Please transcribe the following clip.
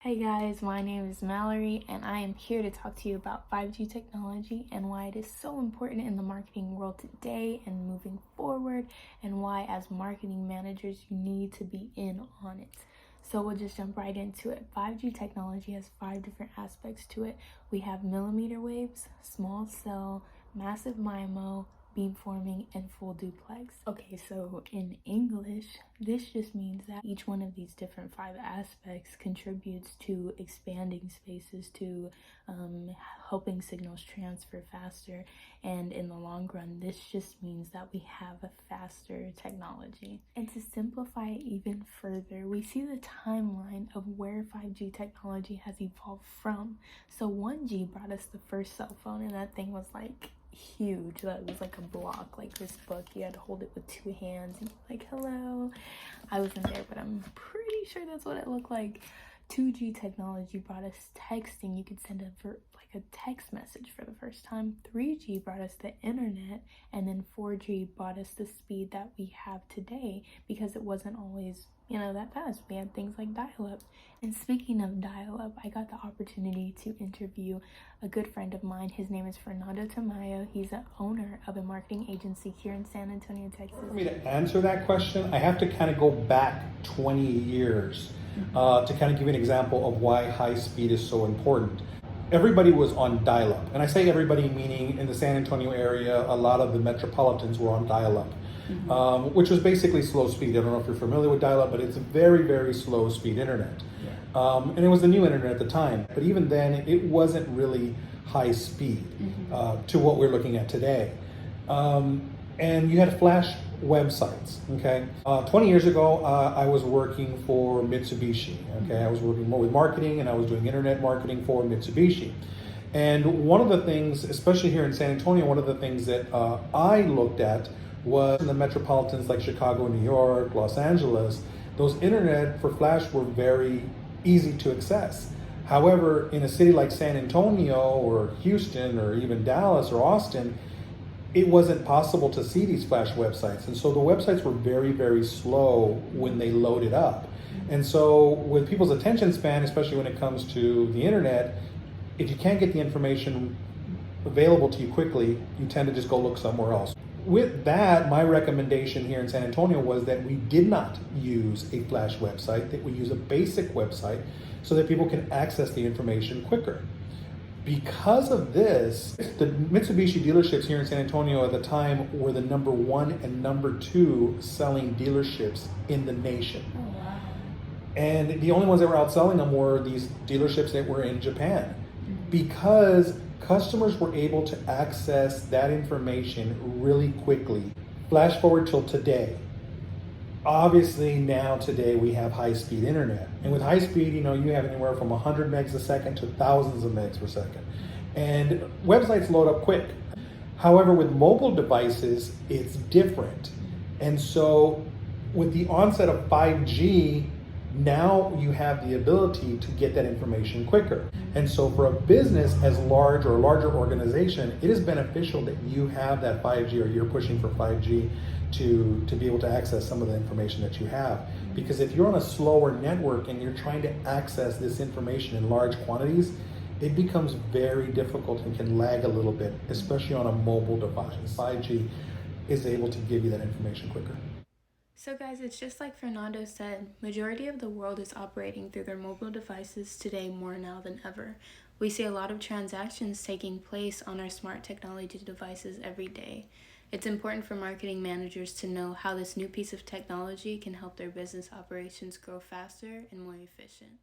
Hey guys, my name is Mallory and I am here to talk to you about 5G technology and why it is so important in the marketing world today and moving forward, and why as marketing managers you need to be in on it. So we'll just jump right into it. 5G technology has 5 different aspects to it. We have millimeter waves, small cell, massive MIMO, beamforming, and full duplex. Okay, so in English, this just means that each one of these different 5 aspects contributes to expanding spaces, to helping signals transfer faster, and in the long run, this just means that we have a faster technology. And to simplify it even further, we see the timeline of where 5G technology has evolved from. So 1G brought us the first cell phone, and that thing was like huge. That was like a block, like this book. You had to hold it with 2 hands and like, hello. I wasn't there, but I'm pretty sure that's what it looked like. 2G technology brought us texting. You could send a text message for the first time. 3G brought us the internet, and then 4G brought us the speed that we have today, because it wasn't always that fast. We had things like dial-up. And speaking of dial-up, I got the opportunity to interview a good friend of mine. His name is Fernando Tamayo. He's the owner of a marketing agency here in San Antonio, Texas. For me to answer that question, I have to kind of go back 20 years to kind of give you an example of why high speed is so important. Everybody was on dial-up, and I say everybody meaning in the San Antonio area, a lot of the metropolitans were on dial-up. Which was basically slow speed. I don't know if you're familiar with dial-up, but it's a very, very slow speed internet. And it was the new internet at the time. But even then, it wasn't really high speed to what we're looking at today. And you had flash websites, okay? 20 years ago, I was working for Mitsubishi, okay? I was working more with marketing, and I was doing internet marketing for Mitsubishi. And one of the things, especially here in San Antonio, one of the things that I looked at was in the metropolitans like Chicago, New York, Los Angeles, those internet for flash were very easy to access. However, in a city like San Antonio or Houston or even Dallas or Austin, it wasn't possible to see these flash websites. And so the websites were very, very slow when they loaded up. And so with people's attention span, especially when it comes to the internet, if you can't get the information available to you quickly, you tend to just go look somewhere else. With that, my recommendation here in San Antonio was that we did not use a flash website, that we use a basic website so that people can access the information quicker. Because of this, the Mitsubishi dealerships here in San Antonio at the time were the #1 and #2 selling dealerships in the nation. Oh, wow. And the only ones that were outselling them were these dealerships that were in Japan, because customers were able to access that information really quickly. Flash forward till today. Obviously now today we have high-speed internet. And with high speed, you have anywhere from 100 megs a second to thousands of megs per second. And websites load up quick. However, with mobile devices, it's different. And so with the onset of 5G, now you have the ability to get that information quicker. And so for a business as large or a larger organization, it is beneficial that you have that 5G, or you're pushing for 5G to be able to access some of the information that you have. Because if you're on a slower network and you're trying to access this information in large quantities, it becomes very difficult and can lag a little bit, especially on a mobile device. 5G is able to give you that information quicker. So guys, it's just like Fernando said, majority of the world is operating through their mobile devices today more now than ever. We see a lot of transactions taking place on our smart technology devices every day. It's important for marketing managers to know how this new piece of technology can help their business operations grow faster and more efficient.